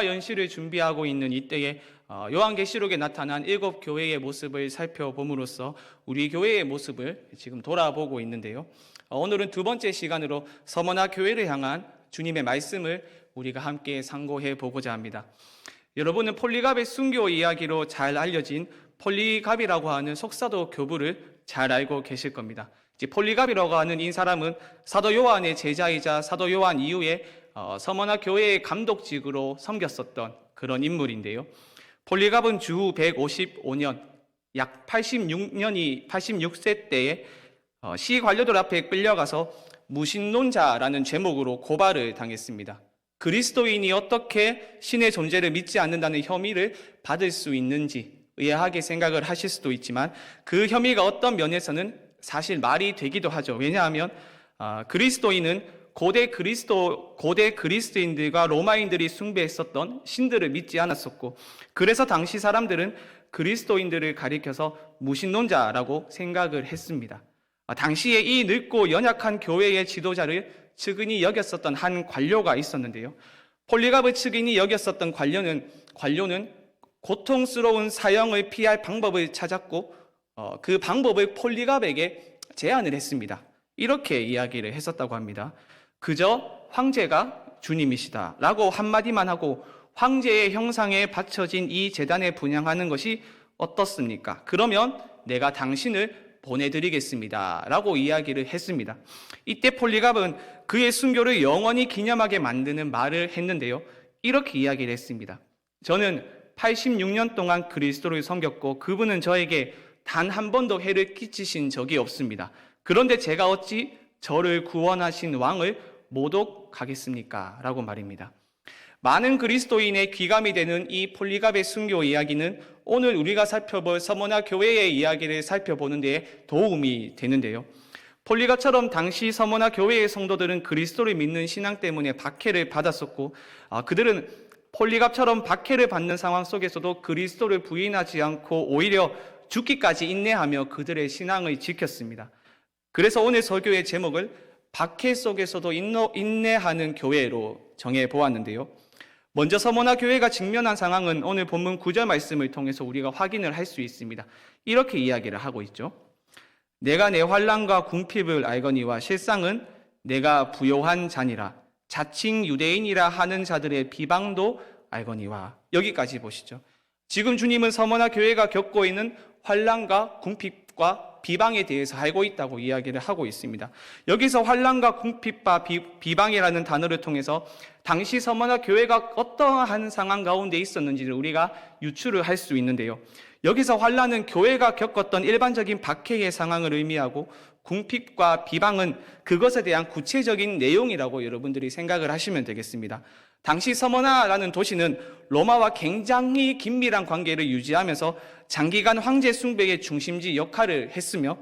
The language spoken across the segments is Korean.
연시를 준비하고 있는 이때에 요한계시록에 나타난 7교회의 모습을 살펴봄으로써 우리 교회의 모습을 지금 돌아보고 있는데요. 오늘은 두 번째 시간으로 서머나 교회를 향한 주님의 말씀을 우리가 함께 상고해 보고자 합니다. 여러분은 폴리갑의 순교 이야기로 잘 알려진 폴리갑이라고 하는 속사도 교부를 잘 알고 계실 겁니다. 폴리갑이라고 하는 이 사람은 사도 요한의 제자이자 사도 요한 이후에 서머나 교회의 감독직으로 섬겼었던 그런 인물인데요. 폴리갑은 주후 155년, 약 86세 때에 시관료들 앞에 끌려가서 무신론자라는 제목으로 고발을 당했습니다. 그리스도인이 어떻게 신의 존재를 믿지 않는다는 혐의를 받을 수 있는지 의아하게 생각을 하실 수도 있지만 그 혐의가 어떤 면에서는 사실 말이 되기도 하죠. 왜냐하면 그리스도인은 고대 그리스도인들과 로마인들이 숭배했었던 신들을 믿지 않았었고, 그래서 당시 사람들은 그리스도인들을 가리켜서 무신론자라고 생각을 했습니다. 당시에 이 늙고 연약한 교회의 지도자를 측은히 여겼었던 한 관료가 있었는데요. 폴리갑을 측은히 여겼었던 관료는 고통스러운 사형을 피할 방법을 찾았고 그 방법을 폴리갑에게 제안을 했습니다. 이렇게 이야기를 했었다고 합니다. 그저 황제가 주님이시다라고 한마디만 하고 황제의 형상에 받쳐진 이 제단에 분향하는 것이 어떻습니까? 그러면 내가 당신을 보내드리겠습니다 라고 이야기를 했습니다. 이때 폴리갑은 그의 순교를 영원히 기념하게 만드는 말을 했는데요. 이렇게 이야기를 했습니다. 저는 86년 동안 그리스도를 섬겼고 그분은 저에게 단 한 번도 해를 끼치신 적이 없습니다. 그런데 제가 어찌 저를 구원하신 왕을 모독하겠습니까? 라고 말입니다. 많은 그리스도인의 귀감이 되는 이 폴리갑의 순교 이야기는 오늘 우리가 살펴볼 서머나 교회의 이야기를 살펴보는 데 도움이 되는데요. 폴리갑처럼 당시 서머나 교회의 성도들은 그리스도를 믿는 신앙 때문에 박해를 받았었고 그들은 폴리갑처럼 박해를 받는 상황 속에서도 그리스도를 부인하지 않고 오히려 죽기까지 인내하며 그들의 신앙을 지켰습니다. 그래서 오늘 설교의 제목을 박해 속에서도 인내하는 교회로 정해보았는데요. 먼저 서머나 교회가 직면한 상황은 오늘 본문 9절 말씀을 통해서 우리가 확인을 할 수 있습니다. 이렇게 이야기를 하고 있죠. 내가 내 환난과 궁핍을 알거니와 실상은 내가 부요한 자니라. 자칭 유대인이라 하는 자들의 비방도 알거니와. 여기까지 보시죠. 지금 주님은 서머나 교회가 겪고 있는 환난과 궁핍과 비방에 대해서 알고 있다고 이야기를 하고 있습니다. 여기서 환난과 궁핍과 비방이라는 단어를 통해서 당시 서머나 교회가 어떠한 상황 가운데 있었는지를 우리가 유추를 할 수 있는데요. 여기서 환난은 교회가 겪었던 일반적인 박해의 상황을 의미하고 궁핍과 비방은 그것에 대한 구체적인 내용이라고 여러분들이 생각을 하시면 되겠습니다. 당시 서머나라는 도시는 로마와 굉장히 긴밀한 관계를 유지하면서 장기간 황제 숭배의 중심지 역할을 했으며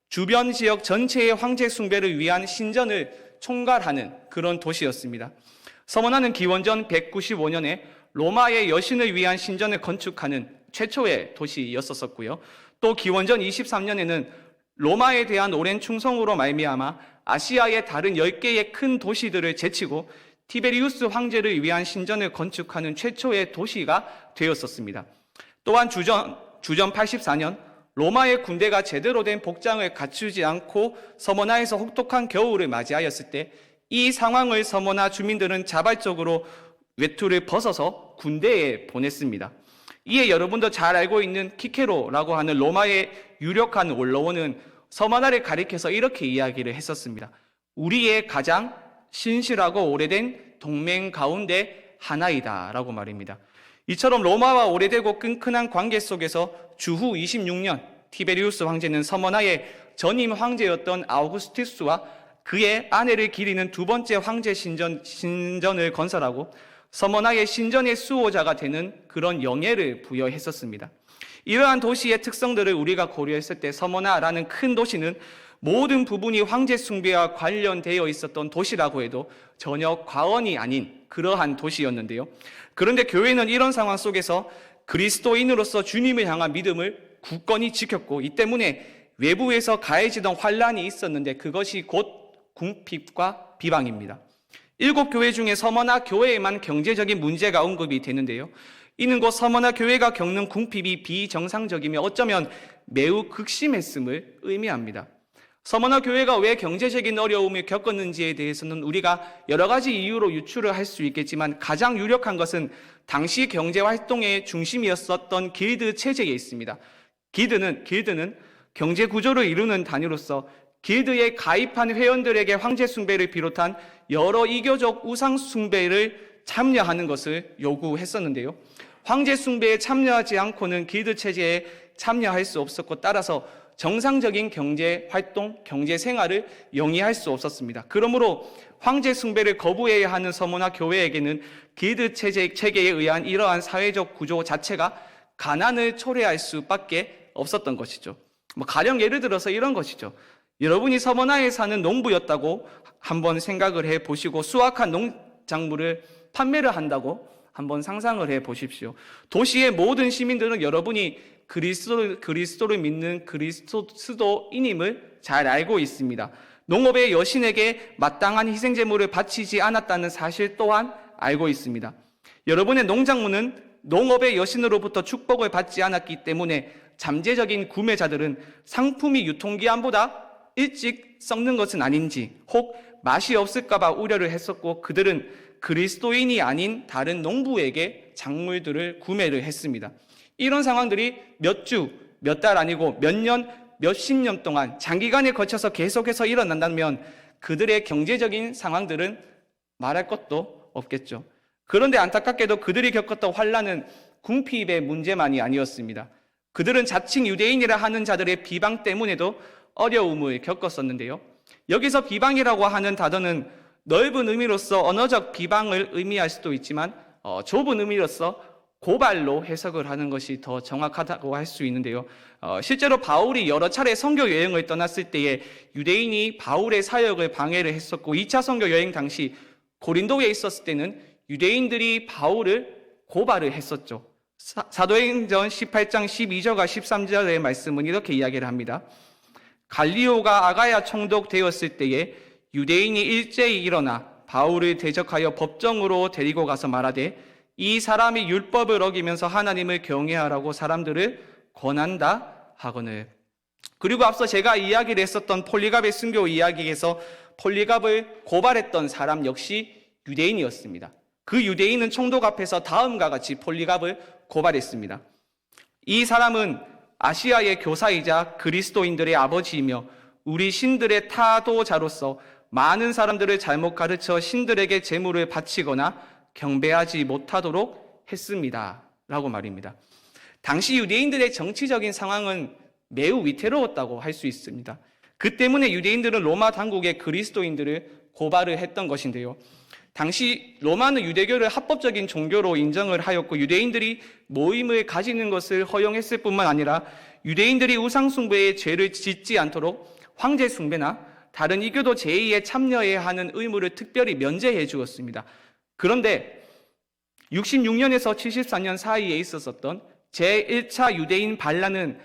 주변 지역 전체의 황제 숭배를 위한 신전을 총괄하는 그런 도시였습니다. 서머나는 기원전 195년에 로마의 여신을 위한 신전을 건축하는 최초의 도시였었고요. 또 기원전 23년에는 로마에 대한 오랜 충성으로 말미암아 아시아의 다른 10개의 큰 도시들을 제치고 티베리우스 황제를 위한 신전을 건축하는 최초의 도시가 되었었습니다. 또한 주전 84년 로마의 군대가 제대로 된 복장을 갖추지 않고 서머나에서 혹독한 겨울을 맞이하였을 때 이 상황을 서머나 주민들은 자발적으로 외투를 벗어서 군대에 보냈습니다. 이에 여러분도 잘 알고 있는 키케로라고 하는 로마의 유력한 원로원은 서머나를 가리켜서 이렇게 이야기를 했었습니다. 우리의 가장 신실하고 오래된 동맹 가운데 하나이다 라고 말입니다. 이처럼 로마와 오래되고 끈끈한 관계 속에서 주후 26년 티베리우스 황제는 서머나의 전임 황제였던 아우구스투스와 그의 아내를 기리는 두 번째 황제 신전을 건설하고 서머나의 신전의 수호자가 되는 그런 영예를 부여했었습니다. 이러한 도시의 특성들을 우리가 고려했을 때 서머나라는 큰 도시는 모든 부분이 황제 숭배와 관련되어 있었던 도시라고 해도 전혀 과언이 아닌 그러한 도시였는데요. 그런데 교회는 이런 상황 속에서 그리스도인으로서 주님을 향한 믿음을 굳건히 지켰고 이 때문에 외부에서 가해지던 환란이 있었는데 그것이 곧 궁핍과 비방입니다. 7 교회 중에 서머나 교회에만 경제적인 문제가 언급이 되는데요. 이는 곧 서머나 교회가 겪는 궁핍이 비정상적이며 어쩌면 매우 극심했음을 의미합니다. 서머나 교회가 왜 경제적인 어려움을 겪었는지에 대해서는 우리가 여러 가지 이유로 유추를 할 수 있겠지만 가장 유력한 것은 당시 경제활동의 중심이었었던 길드 체제에 있습니다. 길드는 경제 구조를 이루는 단위로서 길드에 가입한 회원들에게 황제 숭배를 비롯한 여러 이교적 우상 숭배를 참여하는 것을 요구했었는데요. 황제 숭배에 참여하지 않고는 길드 체제에 참여할 수 없었고 따라서 정상적인 경제 활동, 경제 생활을 영위할 수 없었습니다. 그러므로 황제 숭배를 거부해야 하는 서머나 교회에게는 길드 체계에 의한 이러한 사회적 구조 자체가 가난을 초래할 수밖에 없었던 것이죠. 가령 예를 들어서 이런 것이죠. 여러분이 서머나에 사는 농부였다고 한번 생각을 해 보시고 수확한 농작물을 판매를 한다고 한번 상상을 해 보십시오. 도시의 모든 시민들은 여러분이 그리스도를 믿는 그리스도인임을 잘 알고 있습니다. 농업의 여신에게 마땅한 희생제물을 바치지 않았다는 사실 또한 알고 있습니다. 여러분의 농작물은 농업의 여신으로부터 축복을 받지 않았기 때문에 잠재적인 구매자들은 상품이 유통기한보다 일찍 썩는 것은 아닌지 혹 맛이 없을까봐 우려를 했었고 그들은 그리스도인이 아닌 다른 농부에게 작물들을 구매를 했습니다. 이런 상황들이 몇 주, 몇 달 아니고 몇 년, 몇십 년 동안 장기간에 걸쳐서 계속해서 일어난다면 그들의 경제적인 상황들은 말할 것도 없겠죠. 그런데 안타깝게도 그들이 겪었던 환난은 궁핍의 문제만이 아니었습니다. 그들은 자칭 유대인이라 하는 자들의 비방 때문에도 어려움을 겪었었는데요. 여기서 비방이라고 하는 단어는 넓은 의미로서 언어적 비방을 의미할 수도 있지만 좁은 의미로서 고발로 해석을 하는 것이 더 정확하다고 할 수 있는데요. 실제로 바울이 여러 차례 선교 여행을 떠났을 때에 유대인이 바울의 사역을 방해를 했었고 2차 선교 여행 당시 고린도에 있었을 때는 유대인들이 바울을 고발을 했었죠. 사도행전 18장 12절과 13절의 말씀은 이렇게 이야기를 합니다. 갈리오가 아가야 총독되었을 때에 유대인이 일제히 일어나 바울을 대적하여 법정으로 데리고 가서 말하되 이 사람이 율법을 어기면서 하나님을 경외하라고 사람들을 권한다 하거늘. 그리고 앞서 제가 이야기를 했었던 폴리갑의 순교 이야기에서 폴리갑을 고발했던 사람 역시 유대인이었습니다. 그 유대인은 총독 앞에서 다음과 같이 폴리갑을 고발했습니다. 이 사람은 아시아의 교사이자 그리스도인들의 아버지이며 우리 신들의 타도자로서 많은 사람들을 잘못 가르쳐 신들에게 제물을 바치거나 경배하지 못하도록 했습니다. 라고 말입니다. 당시 유대인들의 정치적인 상황은 매우 위태로웠다고 할 수 있습니다. 그 때문에 유대인들은 로마 당국에 그리스도인들을 고발을 했던 것인데요. 당시 로마는 유대교를 합법적인 종교로 인정을 하였고 유대인들이 모임을 가지는 것을 허용했을 뿐만 아니라 유대인들이 우상숭배의 죄를 짓지 않도록 황제 숭배나 다른 이교도 제의에 참여해야 하는 의무를 특별히 면제해 주었습니다. 그런데 66년에서 74년 사이에 있었던 제1차 유대인 반란은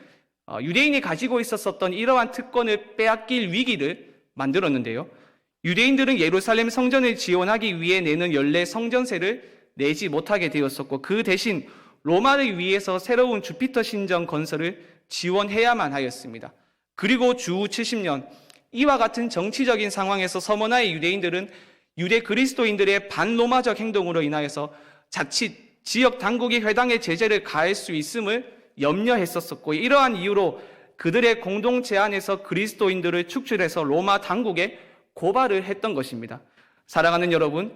유대인이 가지고 있었던 이러한 특권을 빼앗길 위기를 만들었는데요. 유대인들은 예루살렘 성전을 지원하기 위해 내는 연례 성전세를 내지 못하게 되었었고 그 대신 로마를 위해서 새로운 주피터 신전 건설을 지원해야만 하였습니다. 그리고 주 70년 이와 같은 정치적인 상황에서 서머나의 유대인들은 유대 그리스도인들의 반로마적 행동으로 인하여서 자칫 지역 당국이 회당의 제재를 가할 수 있음을 염려했었고 이러한 이유로 그들의 공동체 안에서 그리스도인들을 축출해서 로마 당국에 고발을 했던 것입니다. 사랑하는 여러분,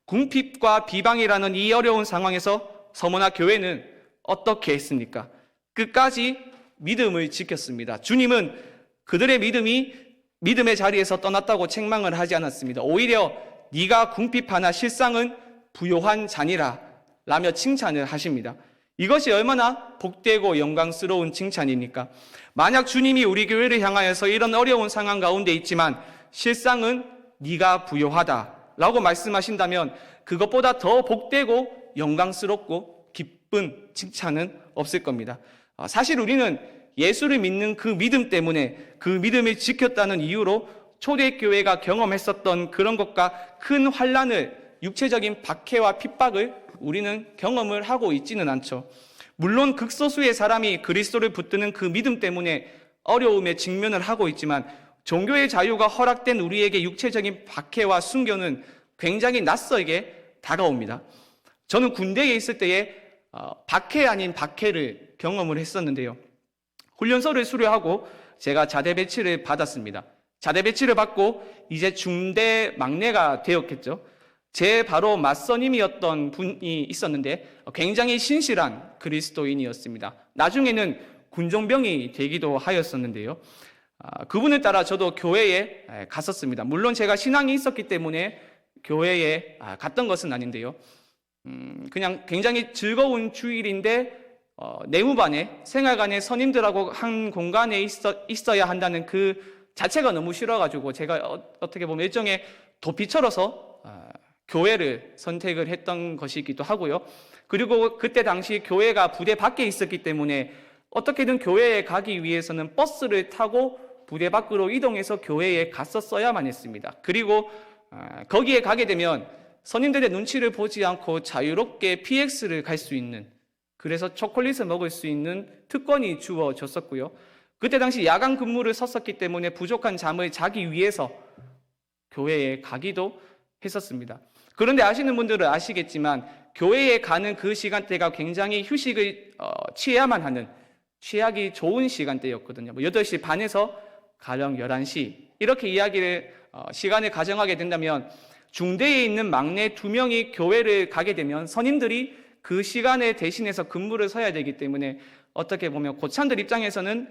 궁핍과 비방이라는 이 어려운 상황에서 서머나 교회는 어떻게 했습니까? 끝까지 믿음을 지켰습니다. 주님은 그들의 믿음의 자리에서 떠났다고 책망을 하지 않았습니다. 오히려 네가 궁핍하나 실상은 부요한 자니라 라며 칭찬을 하십니다. 이것이 얼마나 복되고 영광스러운 칭찬입니까? 만약 주님이 우리 교회를 향하여서 이런 어려운 상황 가운데 있지만 실상은 네가 부요하다 라고 말씀하신다면 그것보다 더 복되고 영광스럽고 기쁜 칭찬은 없을 겁니다. 사실 우리는 예수를 믿는 그 믿음 때문에 그 믿음을 지켰다는 이유로 초대교회가 경험했었던 그런 것과 큰 환난을, 육체적인 박해와 핍박을 우리는 경험을 하고 있지는 않죠. 물론 극소수의 사람이 그리스도를 붙드는 그 믿음 때문에 어려움에 직면을 하고 있지만 종교의 자유가 허락된 우리에게 육체적인 박해와 순교는 굉장히 낯설게 다가옵니다. 저는 군대에 있을 때에 박해 아닌 박해를 경험을 했었는데요. 훈련소를 수료하고 제가 자대 배치를 받았습니다. 자대 배치를 받고 이제 중대 막내가 되었겠죠. 제 바로 맞선임이었던 분이 있었는데 굉장히 신실한 그리스도인이었습니다. 나중에는 군종병이 되기도 하였었는데요. 그분을 따라 저도 교회에 갔었습니다. 물론 제가 신앙이 있었기 때문에 교회에 갔던 것은 아닌데요. 그냥 굉장히 즐거운 주일인데 내무반에 생활관에 선임들하고 한 공간에 있어야 한다는 그 자체가 너무 싫어가지고 제가 어떻게 보면 일종의 도피처로서 교회를 선택을 했던 것이기도 하고요. 그리고 그때 당시 교회가 부대 밖에 있었기 때문에 어떻게든 교회에 가기 위해서는 버스를 타고 부대 밖으로 이동해서 교회에 갔었어야만 했습니다. 그리고 거기에 가게 되면 선임들의 눈치를 보지 않고 자유롭게 PX를 갈 수 있는, 그래서 초콜릿을 먹을 수 있는 특권이 주어졌었고요. 그때 당시 야간 근무를 섰었기 때문에 부족한 잠을 자기 위해서 교회에 가기도 했었습니다. 그런데 아시는 분들은 아시겠지만 교회에 가는 그 시간대가 굉장히 휴식을 취해야만 하는 취하기 좋은 시간대였거든요. 8시 반에서 가령 11시 이렇게 시간을 가정하게 된다면 중대에 있는 막내 2명이 교회를 가게 되면 선임들이 그 시간에 대신해서 근무를 서야 되기 때문에 어떻게 보면 고참들 입장에서는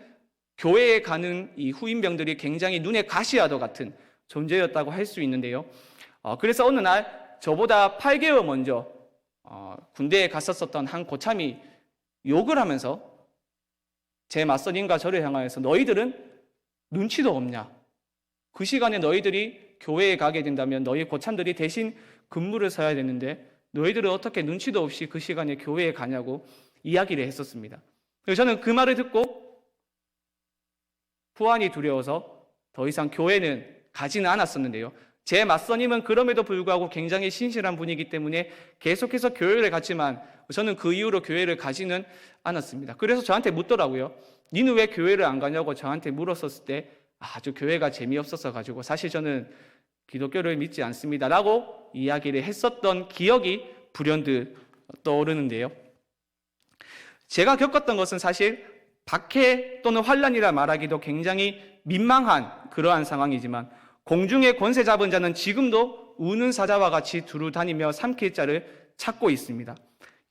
교회에 가는 이 후임병들이 굉장히 눈에 가시와도 같은 존재였다고 할 수 있는데요. 그래서 어느 날 저보다 8개월 먼저 군대에 갔었던 한 고참이 욕을 하면서 제 맞선임과 저를 향하여서 너희들은 눈치도 없냐? 그 시간에 너희들이 교회에 가게 된다면 너희 고참들이 대신 근무를 서야 되는데 너희들은 어떻게 눈치도 없이 그 시간에 교회에 가냐고 이야기를 했었습니다. 그래서 저는 그 말을 듣고 후환이 두려워서 더 이상 교회는 가지는 않았었는데요. 제 맞선임은 그럼에도 불구하고 굉장히 신실한 분이기 때문에 계속해서 교회를 갔지만 저는 그 이후로 교회를 가지는 않았습니다. 그래서 저한테 묻더라고요. 니는 왜 교회를 안 가냐고 저한테 물었었을 때 아주 교회가 재미없어서 가지고 사실 저는 기독교를 믿지 않습니다 라고 이야기를 했었던 기억이 불현듯 떠오르는데요. 제가 겪었던 것은 사실 박해 또는 환난이라 말하기도 굉장히 민망한 그러한 상황이지만 공중의 권세 잡은 자는 지금도 우는 사자와 같이 두루 다니며 삼킬 자를 찾고 있습니다.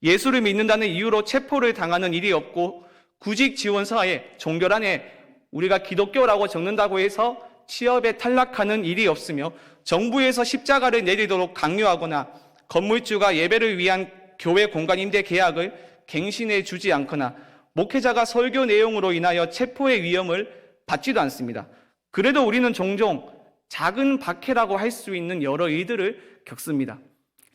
예수를 믿는다는 이유로 체포를 당하는 일이 없고 구직 지원서에 종결안에 우리가 기독교라고 적는다고 해서 취업에 탈락하는 일이 없으며 정부에서 십자가를 내리도록 강요하거나 건물주가 예배를 위한 교회 공간 임대 계약을 갱신해 주지 않거나 목회자가 설교 내용으로 인하여 체포의 위험을 받지도 않습니다. 그래도 우리는 종종 작은 박해라고 할 수 있는 여러 일들을 겪습니다.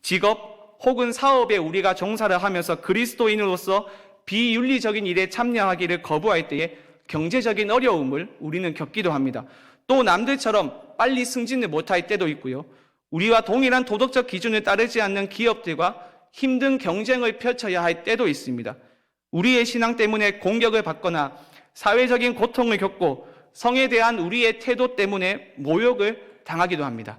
직업 혹은 사업에 우리가 종사를 하면서 그리스도인으로서 비윤리적인 일에 참여하기를 거부할 때에 경제적인 어려움을 우리는 겪기도 합니다. 또 남들처럼 빨리 승진을 못할 때도 있고요. 우리와 동일한 도덕적 기준을 따르지 않는 기업들과 힘든 경쟁을 펼쳐야 할 때도 있습니다. 우리의 신앙 때문에 공격을 받거나 사회적인 고통을 겪고 성에 대한 우리의 태도 때문에 모욕을 당하기도 합니다.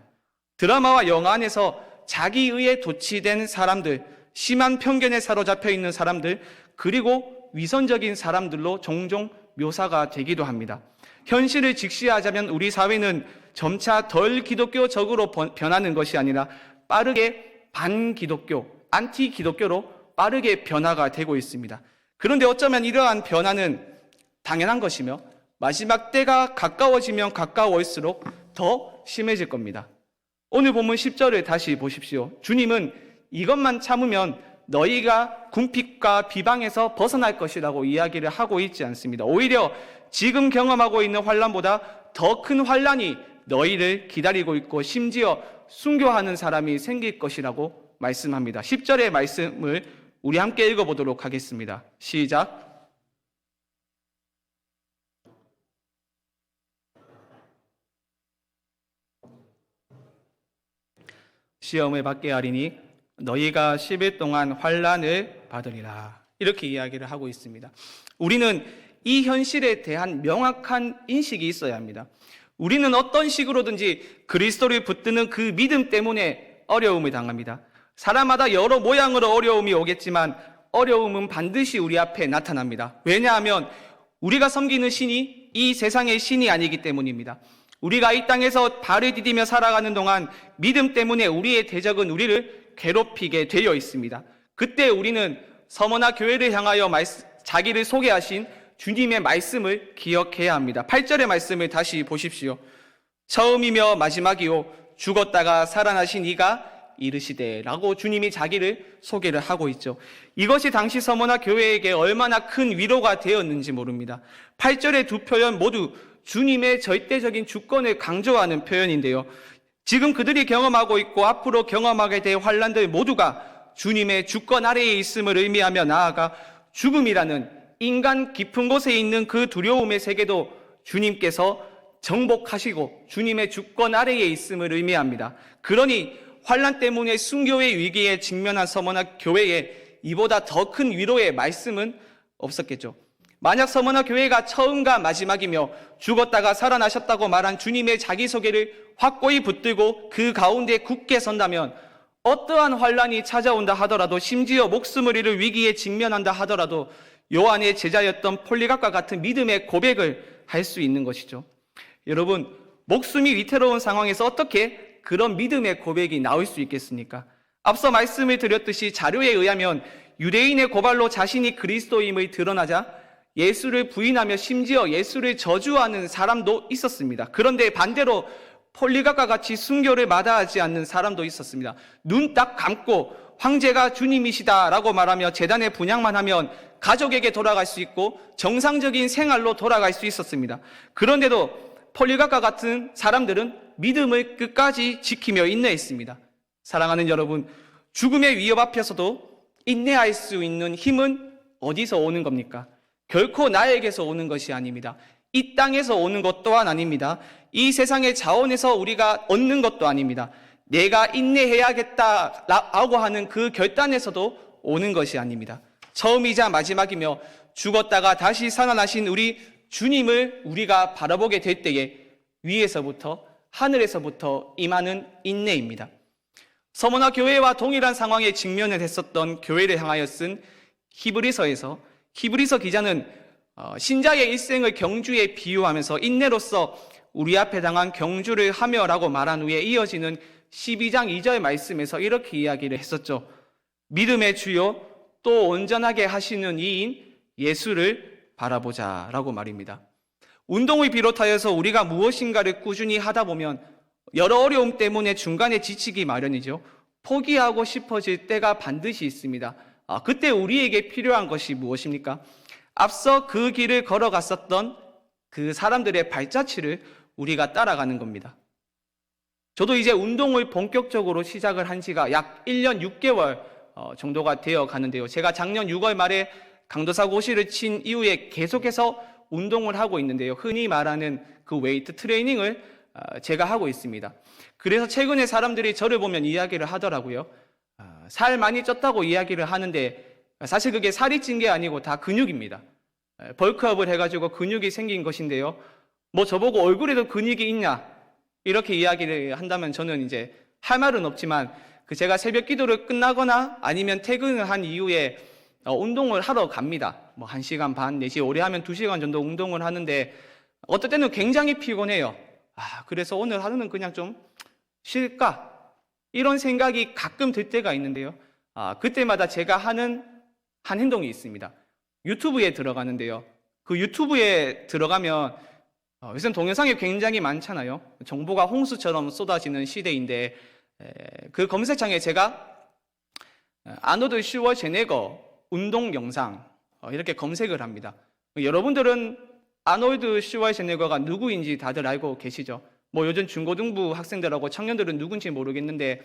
드라마와 영화 안에서 자기의에 도취된 사람들, 심한 편견에 사로잡혀 있는 사람들, 그리고 위선적인 사람들로 종종 묘사가 되기도 합니다. 현실을 직시하자면 우리 사회는 점차 덜 기독교적으로 변하는 것이 아니라 빠르게 반기독교, 안티 기독교로 빠르게 변화가 되고 있습니다. 그런데 어쩌면 이러한 변화는 당연한 것이며 마지막 때가 가까워지면 가까워올수록 더 심해질 겁니다. 오늘 본문 10절을 다시 보십시오. 주님은 이것만 참으면 너희가 궁핍과 비방에서 벗어날 것이라고 이야기를 하고 있지 않습니다. 오히려 지금 경험하고 있는 환난보다 더 큰 환난이 너희를 기다리고 있고 심지어 순교하는 사람이 생길 것이라고 말씀합니다. 10절의 말씀을 우리 함께 읽어보도록 하겠습니다. 시작. 시험을 받게 하리니 너희가 10일 동안 환난을 받으리라. 이렇게 이야기를 하고 있습니다. 우리는 이 현실에 대한 명확한 인식이 있어야 합니다. 우리는 어떤 식으로든지 그리스도를 붙드는 그 믿음 때문에 어려움을 당합니다. 사람마다 여러 모양으로 어려움이 오겠지만 어려움은 반드시 우리 앞에 나타납니다. 왜냐하면 우리가 섬기는 신이 이 세상의 신이 아니기 때문입니다. 우리가 이 땅에서 발을 디디며 살아가는 동안 믿음 때문에 우리의 대적은 우리를 괴롭히게 되어 있습니다. 그때 우리는 서머나 교회를 향하여 자기를 소개하신 주님의 말씀을 기억해야 합니다. 8절의 말씀을 다시 보십시오. 처음이며 마지막이요 죽었다가 살아나신 이가 이르시되 라고 주님이 자기를 소개를 하고 있죠. 이것이 당시 서머나 교회에게 얼마나 큰 위로가 되었는지 모릅니다. 8절의 두 표현 모두 주님의 절대적인 주권을 강조하는 표현인데요. 지금 그들이 경험하고 있고 앞으로 경험하게 될 환난들 모두가 주님의 주권 아래에 있음을 의미하며 나아가 죽음이라는 인간 깊은 곳에 있는 그 두려움의 세계도 주님께서 정복하시고 주님의 주권 아래에 있음을 의미합니다. 그러니 환난 때문에 순교의 위기에 직면한 서머나 교회에 이보다 더 큰 위로의 말씀은 없었겠죠. 만약 서머나 교회가 처음과 마지막이며 죽었다가 살아나셨다고 말한 주님의 자기소개를 확고히 붙들고 그 가운데 굳게 선다면 어떠한 환난이 찾아온다 하더라도 심지어 목숨을 잃을 위기에 직면한다 하더라도 요한의 제자였던 폴리갑과 같은 믿음의 고백을 할 수 있는 것이죠. 여러분, 목숨이 위태로운 상황에서 어떻게 그런 믿음의 고백이 나올 수 있겠습니까? 앞서 말씀을 드렸듯이 자료에 의하면 유대인의 고발로 자신이 그리스도임을 드러나자 예수를 부인하며 심지어 예수를 저주하는 사람도 있었습니다. 그런데 반대로 폴리갑과 같이 순교를 마다하지 않는 사람도 있었습니다. 눈 딱 감고 황제가 주님이시다라고 말하며 제단에 분향만 하면 가족에게 돌아갈 수 있고 정상적인 생활로 돌아갈 수 있었습니다. 그런데도 폴리갑과 같은 사람들은 믿음을 끝까지 지키며 인내했습니다. 사랑하는 여러분, 죽음의 위협 앞에서도 인내할 수 있는 힘은 어디서 오는 겁니까? 결코 나에게서 오는 것이 아닙니다. 이 땅에서 오는 것 또한 아닙니다. 이 세상의 자원에서 우리가 얻는 것도 아닙니다. 내가 인내해야겠다라고 하는 그 결단에서도 오는 것이 아닙니다. 처음이자 마지막이며 죽었다가 다시 살아나신 우리 주님을 우리가 바라보게 될 때에 위에서부터 하늘에서부터 임하는 인내입니다. 서머나 교회와 동일한 상황에 직면을 했었던 교회를 향하여 쓴 히브리서에서 히브리서 기자는 신자의 일생을 경주에 비유하면서 인내로서 우리 앞에 당한 경주를 하며라고 말한 후에 이어지는 12장 2절 말씀에서 이렇게 이야기를 했었죠. 믿음의 주요 또 온전하게 하시는 이인 예수를 바라보자 라고 말입니다. 운동을 비롯하여서 우리가 무엇인가를 꾸준히 하다 보면 여러 어려움 때문에 중간에 지치기 마련이죠. 포기하고 싶어질 때가 반드시 있습니다. 그때 우리에게 필요한 것이 무엇입니까? 앞서 그 길을 걸어갔었던 그 사람들의 발자취를 우리가 따라가는 겁니다. 저도 이제 운동을 본격적으로 시작을 한 지가 약 1년 6개월 정도가 되어 가는데요. 제가 작년 6월 말에 강도사 고시를 친 이후에 계속해서 운동을 하고 있는데요. 흔히 말하는 그 웨이트 트레이닝을 제가 하고 있습니다. 그래서 최근에 사람들이 저를 보면 이야기를 하더라고요. 살 많이 쪘다고 이야기를 하는데 사실 그게 살이 찐 게 아니고 다 근육입니다. 벌크업을 해가지고 근육이 생긴 것인데요. 뭐 저보고 얼굴에도 근육이 있냐 이렇게 이야기를 한다면 저는 이제 할 말은 없지만 제가 새벽 기도를 끝나거나 아니면 퇴근을 한 이후에 운동을 하러 갑니다. 뭐 1시간 반 내지 오래 하면 2시간 정도 운동을 하는데 어떨 때는 굉장히 피곤해요. 그래서 오늘 하루는 그냥 좀 쉴까? 이런 생각이 가끔 들 때가 있는데요. 그때마다 제가 하는 한 행동이 있습니다. 유튜브에 들어가는데요. 그 유튜브에 들어가면 요즘 동영상이 굉장히 많잖아요. 정보가 홍수처럼 쏟아지는 시대인데 그 검색창에 제가 아노드 슈워제네거 운동 영상 이렇게 검색을 합니다. 여러분들은 아놀드 슈워제네거가 누구인지 다들 알고 계시죠? 뭐 요즘 중고등부 학생들하고 청년들은 누군지 모르겠는데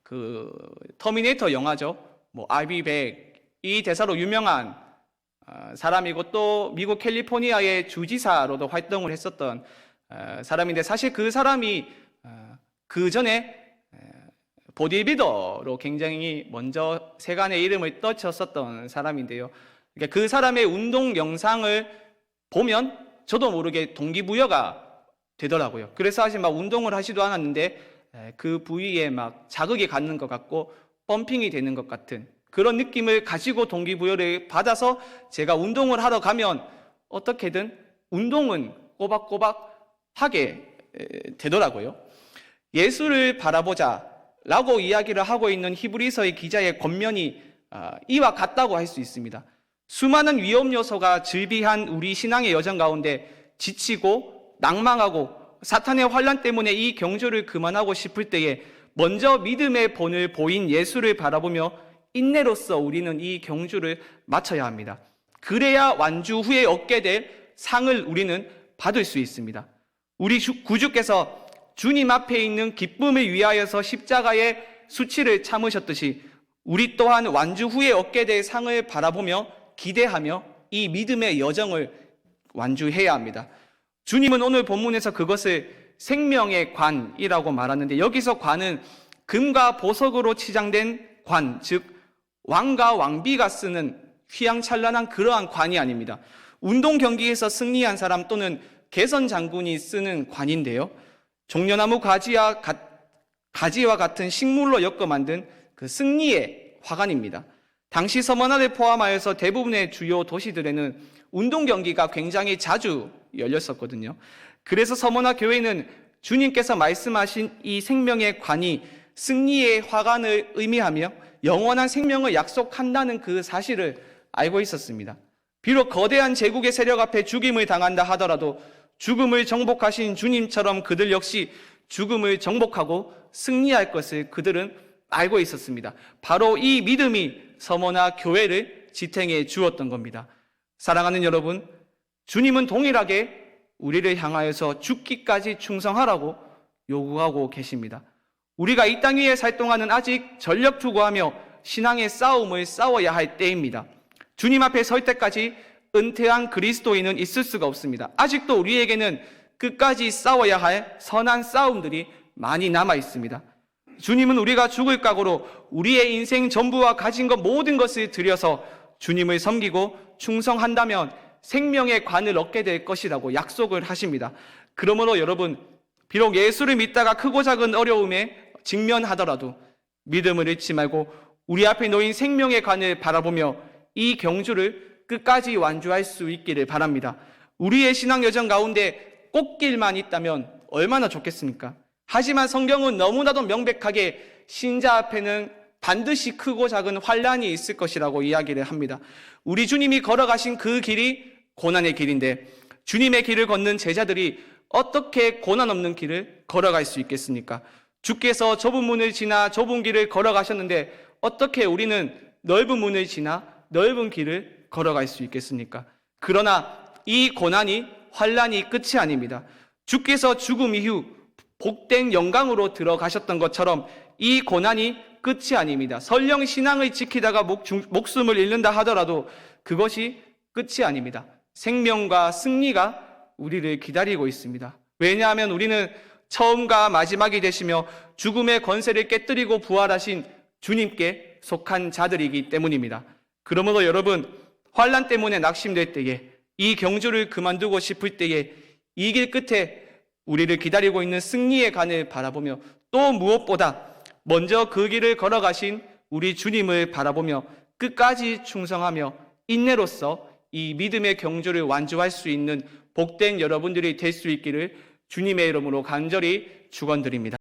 그 터미네이터 영화죠. 뭐 I'll be back 이 대사로 유명한 사람이고 또 미국 캘리포니아의 주지사로도 활동을 했었던 사람인데 사실 그 사람이 그 전에 보디빌더로 굉장히 먼저 세간의 이름을 떨쳤었던 사람인데요. 그러니까 그 사람의 운동 영상을 보면 저도 모르게 동기부여가 되더라고요. 그래서 사실 막 운동을 하지도 않았는데 그 부위에 막 자극이 가는 것 같고 펌핑이 되는 것 같은 그런 느낌을 가지고 동기부여를 받아서 제가 운동을 하러 가면 어떻게든 운동은 꼬박꼬박 하게 되더라고요. 예수를 바라보자 라고 이야기를 하고 있는 히브리서의 기자의 권면이 이와 같다고 할 수 있습니다. 수많은 위험 요소가 즐비한 우리 신앙의 여정 가운데 지치고 낭망하고 사탄의 환난 때문에 이 경주를 그만하고 싶을 때에 먼저 믿음의 본을 보인 예수를 바라보며 인내로써 우리는 이 경주를 마쳐야 합니다. 그래야 완주 후에 얻게 될 상을 우리는 받을 수 있습니다. 우리 구주께서 주님 앞에 있는 기쁨을 위하여서 십자가의 수치를 참으셨듯이 우리 또한 완주 후에 얻게 될 상을 바라보며 기대하며 이 믿음의 여정을 완주해야 합니다. 주님은 오늘 본문에서 그것을 생명의 관이라고 말하는데 여기서 관은 금과 보석으로 치장된 관, 즉 왕과 왕비가 쓰는 휘황찬란한 그러한 관이 아닙니다. 운동 경기에서 승리한 사람 또는 개선 장군이 쓰는 관인데요. 종려나무 가지와 같은 식물로 엮어 만든 그 승리의 화관입니다. 당시 서머나를 포함하여서 대부분의 주요 도시들에는 운동 경기가 굉장히 자주 열렸었거든요. 그래서 서머나 교회는 주님께서 말씀하신 이 생명의 관이 승리의 화관을 의미하며 영원한 생명을 약속한다는 그 사실을 알고 있었습니다. 비록 거대한 제국의 세력 앞에 죽임을 당한다 하더라도 죽음을 정복하신 주님처럼 그들 역시 죽음을 정복하고 승리할 것을 그들은 알고 있었습니다. 바로 이 믿음이 서머나 교회를 지탱해 주었던 겁니다. 사랑하는 여러분, 주님은 동일하게 우리를 향하여서 죽기까지 충성하라고 요구하고 계십니다. 우리가 이 땅 위에 살 동안은 아직 전력 투구하며 신앙의 싸움을 싸워야 할 때입니다. 주님 앞에 설 때까지 은퇴한 그리스도인은 있을 수가 없습니다. 아직도 우리에게는 끝까지 싸워야 할 선한 싸움들이 많이 남아 있습니다. 주님은 우리가 죽을 각오로 우리의 인생 전부와 가진 것 모든 것을 들여서 주님을 섬기고 충성한다면 생명의 관을 얻게 될 것이라고 약속을 하십니다. 그러므로 여러분, 비록 예수를 믿다가 크고 작은 어려움에 직면하더라도 믿음을 잃지 말고 우리 앞에 놓인 생명의 관을 바라보며 이 경주를 끝까지 완주할 수 있기를 바랍니다. 우리의 신앙 여정 가운데 꽃길만 있다면 얼마나 좋겠습니까? 하지만 성경은 너무나도 명백하게 신자 앞에는 반드시 크고 작은 환난이 있을 것이라고 이야기를 합니다. 우리 주님이 걸어가신 그 길이 고난의 길인데 주님의 길을 걷는 제자들이 어떻게 고난 없는 길을 걸어갈 수 있겠습니까? 주께서 좁은 문을 지나 좁은 길을 걸어가셨는데 어떻게 우리는 넓은 문을 지나 넓은 길을 걸어갈 수 있겠습니까? 그러나 이 고난이 환난이 끝이 아닙니다. 주께서 죽음 이후 복된 영광으로 들어가셨던 것처럼 이 고난이 끝이 아닙니다. 설령 신앙을 지키다가 목숨을 잃는다 하더라도 그것이 끝이 아닙니다. 생명과 승리가 우리를 기다리고 있습니다. 왜냐하면 우리는 처음과 마지막이 되시며 죽음의 권세를 깨뜨리고 부활하신 주님께 속한 자들이기 때문입니다. 그러므로 여러분, 환난 때문에 낙심될 때에, 이 경주를 그만두고 싶을 때에 이 길 끝에 우리를 기다리고 있는 승리의 간을 바라보며 또 무엇보다 먼저 그 길을 걸어가신 우리 주님을 바라보며 끝까지 충성하며 인내로써 이 믿음의 경주를 완주할 수 있는 복된 여러분들이 될 수 있기를 주님의 이름으로 간절히 축원드립니다.